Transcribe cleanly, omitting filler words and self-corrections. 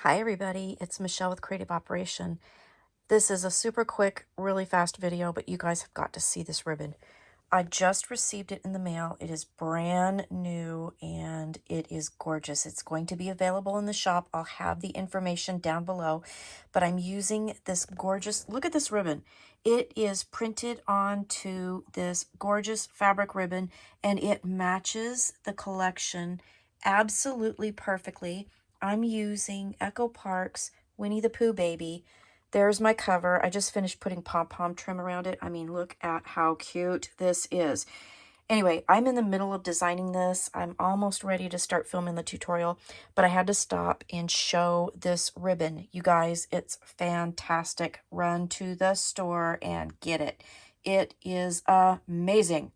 Hi everybody, it's Michelle with Creative Operation. This is a super quick, really fast video, but you guys have got to see this ribbon. I just received it in the mail. It is brand new and it is gorgeous. It's going to be available in the shop. I'll have the information down below, but I'm using this gorgeous, look at this ribbon. It is printed onto this gorgeous fabric ribbon and it matches the collection absolutely perfectly. I'm using Echo Park's Winnie the Pooh Baby. There's my cover. I just finished putting pom-pom trim around it. I mean, look at how cute this is. Anyway, I'm in the middle of designing this. I'm almost ready to start filming the tutorial, but I had to stop and show this ribbon. You guys, it's fantastic. Run to the store and get it. It is amazing.